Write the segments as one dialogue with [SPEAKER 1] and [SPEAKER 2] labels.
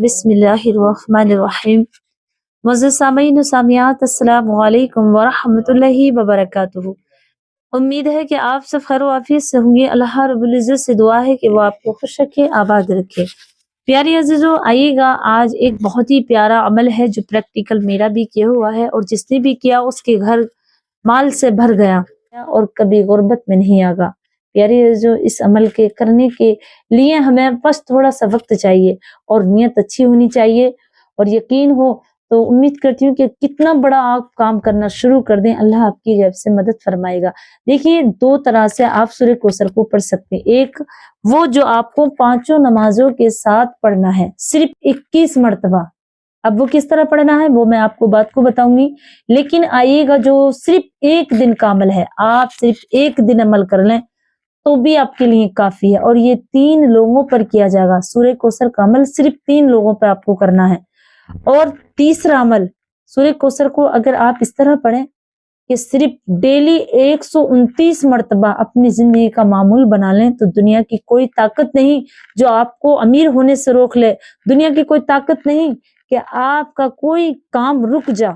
[SPEAKER 1] بسم اللہ الرحمن الرحیم۔ معزز سامعین و سامعات، السلام علیکم ورحمۃ اللہ وبرکاتہ۔ امید ہے کہ آپ سب خیر و عافیت سے ہوں گے۔ اللہ رب العزت سے دعا ہے کہ وہ آپ کو خوش رکھے، آباد رکھے۔ پیاری عزیزو، آئیے گا آج ایک بہت ہی پیارا عمل ہے جو پریکٹیکل میرا بھی کیا ہوا ہے، اور جس نے بھی کیا اس کے گھر مال سے بھر گیا اور کبھی غربت میں نہیں آگا۔ پیاری عزیزو، اس عمل کے کرنے کے لیے ہمیں بس تھوڑا سا وقت چاہیے اور نیت اچھی ہونی چاہیے، اور یقین ہو تو امید کرتی ہوں کہ کتنا بڑا آپ کام کرنا شروع کر دیں، اللہ آپ کی غیب سے مدد فرمائے گا۔ دیکھیے، دو طرح سے آپ سورہ کوثر کو پڑھ سکتے ہیں۔ ایک وہ جو آپ کو پانچوں نمازوں کے ساتھ پڑھنا ہے، صرف 21 مرتبہ۔ اب وہ کس طرح پڑھنا ہے وہ میں آپ کو بات کو بتاؤں گی، لیکن آئیے گا جو صرف ایک دن کا عمل ہے، آپ صرف ایک دن عمل کر لیں تو بھی آپ کے لیے کافی ہے، اور یہ 3 لوگوں پر کیا جائے گا۔ سورہ کوثر کا عمل صرف 3 لوگوں پر آپ کو کرنا ہے۔ اور تیسرا عمل، سورہ کوثر کو اگر آپ اس طرح پڑھیں کہ صرف ڈیلی 129 مرتبہ اپنی زندگی کا معمول بنا لیں، تو دنیا کی کوئی طاقت نہیں جو آپ کو امیر ہونے سے روک لے، دنیا کی کوئی طاقت نہیں کہ آپ کا کوئی کام رک جا۔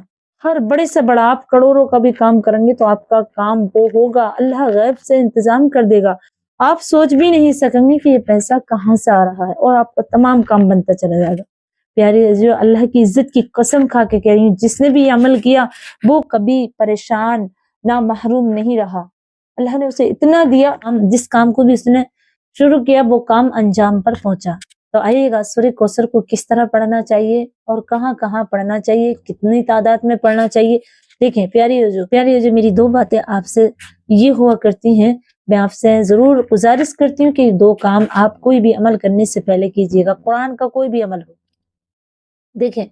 [SPEAKER 1] ہر بڑے سے بڑا آپ کروڑوں کا بھی کام کریں گے تو آپ کا کام وہ ہوگا، اللہ غیب سے انتظام کر دے گا۔ آپ سوچ بھی نہیں سکیں گے کہ یہ پیسہ کہاں سے آ رہا ہے، اور آپ کا تمام کام بنتا چلا جائے گا۔ پیاری عزیزو، اللہ کی عزت کی قسم کھا کے کہہ رہی ہوں، جس نے بھی یہ عمل کیا وہ کبھی پریشان نہ محروم نہیں رہا۔ اللہ نے اسے اتنا دیا، جس کام کو بھی اس نے شروع کیا وہ کام انجام پر پہنچا۔ تو آئیے گا سورہ کوثر کو کس طرح پڑھنا چاہیے اور کہاں کہاں پڑھنا چاہیے، کتنی تعداد میں پڑھنا چاہیے۔ دیکھیں پیاری عزیزو، میری 2 باتیں آپ سے یہ ہوا کرتی ہیں، میں آپ سے ضرور گزارش کرتی ہوں کہ 2 کام آپ کوئی بھی عمل کرنے سے پہلے کیجیے گا، قرآن کا کوئی بھی عمل ہو۔ دیکھیں،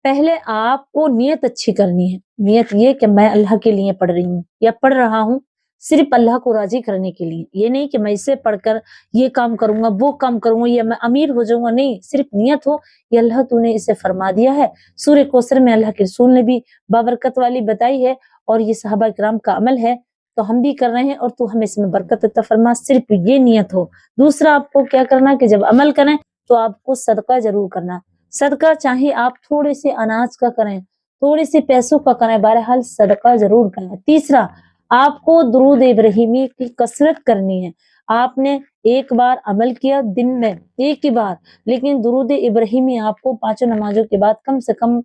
[SPEAKER 1] پہلے آپ کو نیت اچھی کرنی ہے۔ نیت یہ کہ میں اللہ کے لیے پڑھ رہی ہوں یا پڑھ رہا ہوں صرف اللہ کو راضی کرنے کے لیے، یہ نہیں کہ میں اسے پڑھ کر یہ کام کروں گا، وہ کام کروں گا، یا میں امیر ہو جاؤں گا، نہیں، صرف نیت ہو یہ اللہ تو نے اسے فرما دیا ہے۔ سورہ کوثر میں اللہ کے رسول نے بھی بابرکت والی بتائی ہے، اور یہ صحابہ کرام کا عمل ہے تو ہم بھی کر رہے ہیں، اور تو ہمیں اس میں برکت عطا فرما، صرف یہ نیت ہو۔ دوسرا آپ کو کیا کرنا کہ جب عمل کریں تو آپ کو صدقہ ضرور کرنا۔ صدقہ چاہے آپ تھوڑے سے اناج کا کریں، تھوڑے سے پیسوں کا کریں، بہرحال صدقہ ضرور کریں۔ تیسرا، آپ کو درود ابراہیمی کی کثرت کرنی ہے۔ آپ نے ایک بار عمل کیا دن میں ایک ہی بار، لیکن درود ابراہیمی آپ کو 5 نمازوں کے بعد کم سے کم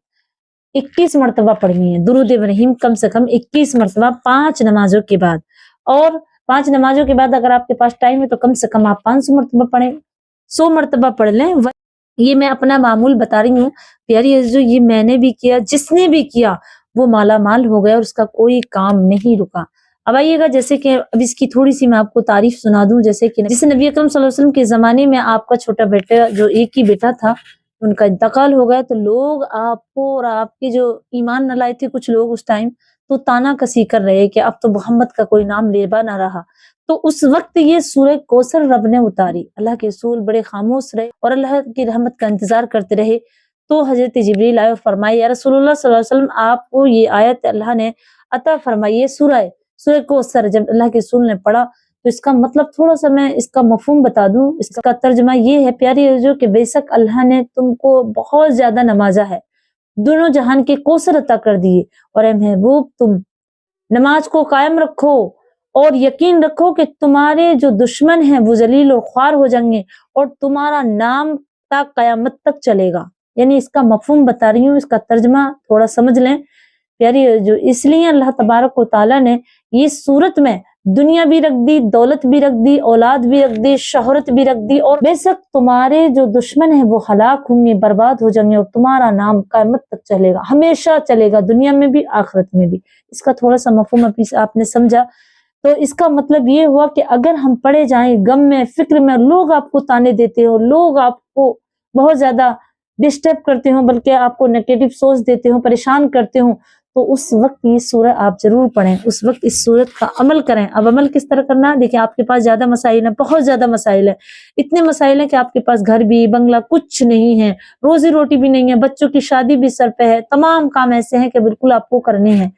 [SPEAKER 1] 21 مرتبہ پڑھنی ہے۔ درود ابراہیم کم سے کم 21 مرتبہ 5 نمازوں کے بعد، اور 5 نمازوں کے بعد اگر آپ کے پاس ٹائم ہے تو کم سے کم آپ 500 مرتبہ پڑھیں، 100 مرتبہ پڑھ لیں۔ یہ میں اپنا معمول بتا رہی ہوں پیاری عزیزو، یہ میں نے بھی کیا، جس نے بھی کیا وہ مالا مال ہو گیا اور اس کا کوئی کام نہیں رکا۔ اب آئیے گا، جیسے کہ اب اس کی تھوڑی سی میں آپ کو تعریف سنا دوں، جیسے کہ جسے نبی اکرم صلی اللہ علیہ وسلم کے زمانے میں آپ کا چھوٹا بیٹا، جو ایک ہی بیٹا تھا، ان کا انتقال ہو گیا، تو لوگ آپ کو اور آپ کے جو ایمان نہ لائے تھے کچھ لوگ اس ٹائم، تو تانا کسی کر رہے کہ اب تو محمد کا کوئی نام لیبا نہ رہا۔ تو اس وقت یہ سورہ کوثر رب نے اتاری، اللہ کے رسول بڑے خاموش رہے اور اللہ کی رحمت کا انتظار کرتے رہے۔ تو حضرت جبریل آئے اور فرمائے، یا رسول اللہ صلی اللہ علیہ وسلم، آپ کو یہ آیت اللہ نے عطا فرمائی ہے، سورہ کوثر۔ جب اللہ کے رسول نے پڑھا تو اس کا مطلب تھوڑا سا میں اس کا مفہوم بتا دوں۔ اس کا ترجمہ یہ ہے پیاری عزیزو کہ بے شک اللہ نے تم کو بہت زیادہ نوازا ہے، دونوں جہان کے کوثر عطا کر دیے، اور اے محبوب تم نماز کو قائم رکھو اور یقین رکھو کہ تمہارے جو دشمن ہیں وہ ذلیل اور خوار ہو جائیں گے، اور تمہارا نام تا قیامت تک چلے گا۔ یعنی اس کا مفہوم بتا رہی ہوں، اس کا ترجمہ تھوڑا سمجھ لیں پیاری جو، اس لیے اللہ تبارک و تعالیٰ نے یہ صورت میں دنیا بھی رکھ دی، دولت بھی رکھ دی، اولاد بھی رکھ دی، شہرت بھی رکھ دی، اور بے شک تمہارے جو دشمن ہیں وہ ہلاک ہوں گے، برباد ہو جائیں گے، اور تمہارا نام قیامت تک چلے گا، ہمیشہ چلے گا، دنیا میں بھی آخرت میں بھی۔ اس کا تھوڑا سا مفہوم آپ نے سمجھا، تو اس کا مطلب یہ ہوا کہ اگر ہم پڑے جائیں غم میں، فکر میں، لوگ آپ کو تانے دیتے ہو، لوگ آپ کو بہت زیادہ ڈسٹرب کرتے ہوں، بلکہ آپ کو نیگیٹو سوچ دیتے ہوں، پریشان کرتے ہوں، تو اس وقت یہ سورہ آپ ضرور پڑھیں، اس وقت اس سورت کا عمل کریں۔ اب عمل کس طرح کرنا ہے؟ دیکھیں، آپ کے پاس زیادہ مسائل ہیں، بہت زیادہ مسائل ہیں، اتنے مسائل ہیں کہ آپ کے پاس گھر بھی بنگلہ کچھ نہیں ہے، روزی روٹی بھی نہیں ہے، بچوں کی شادی بھی سر پہ ہے، تمام کام ایسے ہیں کہ بالکل آپ کو کرنے ہیں،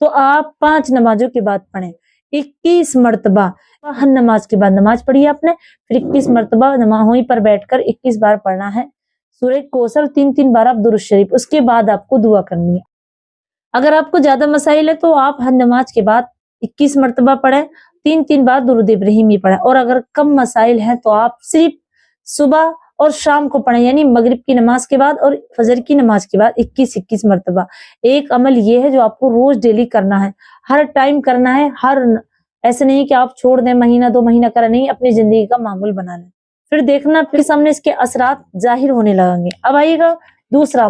[SPEAKER 1] تو آپ 5 نمازوں کے بعد پڑھیں 21 مرتبہ۔ ہر نماز کے بعد نماز پڑھی آپ نے، پھر 21 مرتبہ وہیں پر بیٹھ کر 21 بار پڑھنا ہے سورہ کوثر 3 بار آپ درود شریف، اس کے بعد آپ کو دعا کرنی ہے۔ اگر آپ کو زیادہ مسائل ہے تو آپ ہر نماز کے بعد 21 مرتبہ پڑھیں، 3 بار درود ابراہیمی پڑھیں، اور اگر کم مسائل ہیں تو آپ صرف صبح اور شام کو پڑھیں، یعنی مغرب کی نماز کے بعد اور فجر کی نماز کے بعد 21 مرتبہ۔ ایک عمل یہ ہے جو آپ کو روز ڈیلی کرنا ہے، ہر ٹائم کرنا ہے، ایسے نہیں کہ آپ چھوڑ دیں، مہینہ 2 مہینہ کریں، نہیں، اپنی زندگی کا معمول بنا لیں، پھر دیکھنا آپ کے سامنے اس کے اثرات ظاہر ہونے لگیں گے۔ اب آئیے گا دوسرا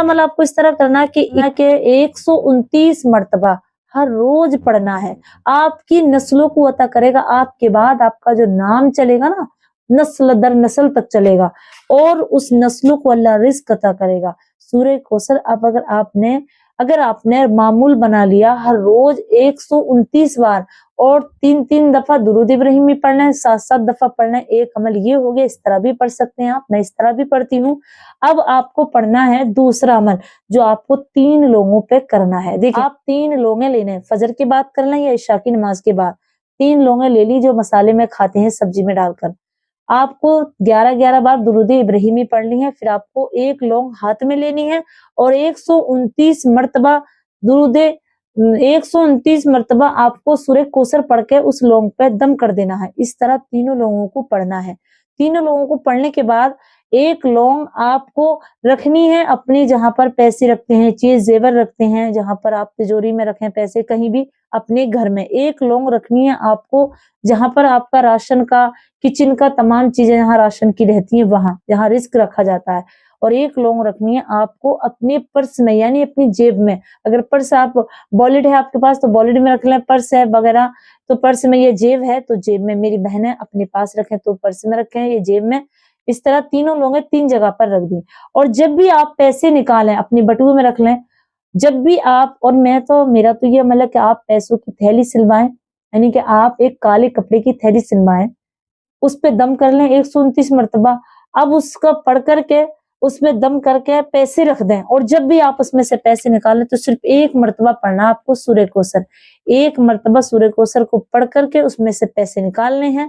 [SPEAKER 1] عمل آپ کو اس طرح کرنا کہ 129 مرتبہ ہر روز پڑھنا ہے۔ آپ کی نسلوں کو عطا کرے گا، آپ کے بعد آپ کا جو نام چلے گا نا، نسل در نسل تک چلے گا، اور اس نسلوں کو اللہ رزق عطا کرے گا۔ سورہ کوثر اگر آپ نے معمول بنا لیا ہر روز 129 بار، اور 3 دفعہ درود ابراہیمی پڑھنا ہے، 7 دفعہ پڑھنا ہے، ایک عمل یہ ہو گیا۔ اس طرح بھی پڑھ سکتے ہیں آپ، میں اس طرح بھی پڑھتی ہوں۔ اب آپ کو پڑھنا ہے دوسرا عمل جو آپ کو 3 لوگوں پہ کرنا ہے۔ دیکھیں، آپ 3 لوگیں لینے ہیں، فجر کے بعد کر لیں یا عشاء کی نماز کے بعد، 3 لوگیں لے لی جو مسالے میں کھاتے ہیں سبزی میں ڈال کر۔ آپ کو 11 بار درود ابراہیمی پڑھنی ہے، پھر آپ کو 1 لونگ ہاتھ میں لینی ہے، اور 129 مرتبہ 129 مرتبہ آپ کو سورہ کوثر پڑھ کے اس لونگ پہ دم کر دینا ہے۔ اس طرح 3 لوگوں کو پڑھنا ہے۔ 3 لوگوں کو پڑھنے کے بعد 1 لونگ آپ کو رکھنی ہے اپنی، جہاں پر پیسے رکھتے ہیں، چیز زیور رکھتے ہیں، جہاں پر آپ تجوری میں رکھیں پیسے، کہیں بھی اپنے گھر میں 1 لونگ رکھنی ہے آپ کو، جہاں پر آپ کا راشن کا، کچن کا تمام چیزیں جہاں راشن کی رہتی ہیں، وہاں جہاں رزق رکھا جاتا ہے۔ اور 1 لونگ رکھنی ہے آپ کو اپنے پرس میں، یعنی اپنی جیب میں۔ اگر پرس آپ والٹ ہے آپ کے پاس تو والٹ میں رکھ لیں، پرس ہے وغیرہ تو پرس میں، یہ جیب ہے تو جیب میں، میری بہنیں اپنے پاس رکھیں تو پرس میں رکھیں، یہ جیب میں۔ اس طرح 3 لوگیں 3 جگہ پر رکھ دیں، اور جب بھی آپ پیسے نکالیں اپنی بٹوے میں رکھ لیں۔ جب بھی آپ، اور میرا تو یہ عمل ہے کہ آپ پیسوں کی تھیلی سلوائیں، یعنی کہ آپ ایک کالے کپڑے کی تھیلی سلوائیں، اس پہ دم کر لیں 129 مرتبہ۔ اب اس کا پڑھ کر کے اس میں دم کر کے پیسے رکھ دیں، اور جب بھی آپ اس میں سے پیسے نکالیں تو صرف 1 مرتبہ پڑھنا آپ کو سورہ کوثر۔ 1 مرتبہ سورہ کوثر کو پڑھ کر کے اس میں سے پیسے نکالنے ہیں،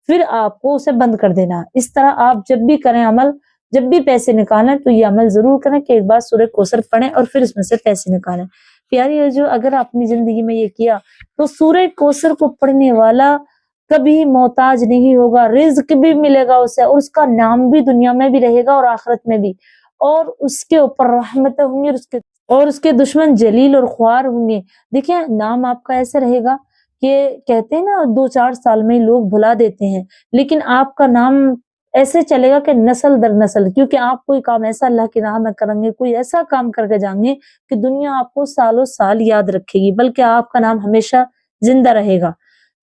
[SPEAKER 1] پھر آپ کو اسے بند کر دینا۔ اس طرح آپ جب بھی کریں عمل، جب بھی پیسے نکالیں تو یہ عمل ضرور کریں کہ ایک بار سورہ کوثر پڑھیں اور پھر اس میں سے پیسے نکالیں۔ پیاری جو اگر اپنی زندگی میں یہ کیا تو سورہ کوثر کو پڑھنے والا کبھی محتاج نہیں ہوگا، رزق بھی ملے گا اسے، اور اس کا نام بھی دنیا میں بھی رہے گا اور آخرت میں بھی، اور اس کے اوپر رحمتیں ہوں گی، اور اس کے دشمن جلیل اور خوار ہوں گے۔ دیکھیں، نام آپ کا ایسا رہے گا کہ کہتے ہیں نا 2-4 سال میں لوگ بھلا دیتے ہیں، لیکن آپ کا نام ایسے چلے گا کہ نسل در نسل، کیونکہ آپ کوئی کام ایسا اللہ کی راہ میں کریں گے، کوئی ایسا کام کر کے جائیں گے کہ دنیا آپ کو سالوں سال یاد رکھے گی، بلکہ آپ کا نام ہمیشہ زندہ رہے گا۔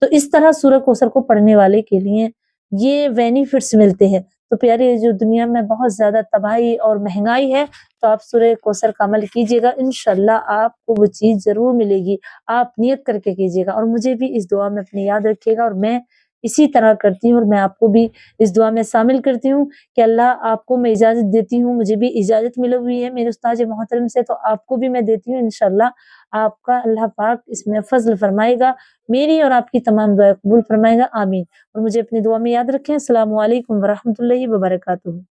[SPEAKER 1] تو اس طرح سورہ کوثر کو پڑھنے والے کے لیے یہ بینیفٹس ملتے ہیں۔ تو پیارے، جو دنیا میں بہت زیادہ تباہی اور مہنگائی ہے، تو آپ سورہ کوثر کا عمل کیجیے گا، انشاءاللہ آپ کو وہ چیز ضرور ملے گی۔ آپ نیت کر کے کیجیے گا، اور مجھے بھی اس دعا میں اپنی یاد رکھیے گا، اور میں اسی طرح کرتی ہوں، اور میں آپ کو بھی اس دعا میں شامل کرتی ہوں کہ اللہ آپ کو میں اجازت دیتی ہوں، مجھے بھی اجازت ملی ہوئی ہے میرے استاد محترم سے، تو آپ کو بھی میں دیتی ہوں۔ انشاءاللہ آپ کا اللہ پاک اس میں فضل فرمائے گا، میری اور آپ کی تمام دعائیں قبول فرمائے گا، آمین۔ اور مجھے اپنی دعا میں یاد رکھیں۔ السلام علیکم ورحمۃ اللہ وبرکاتہ۔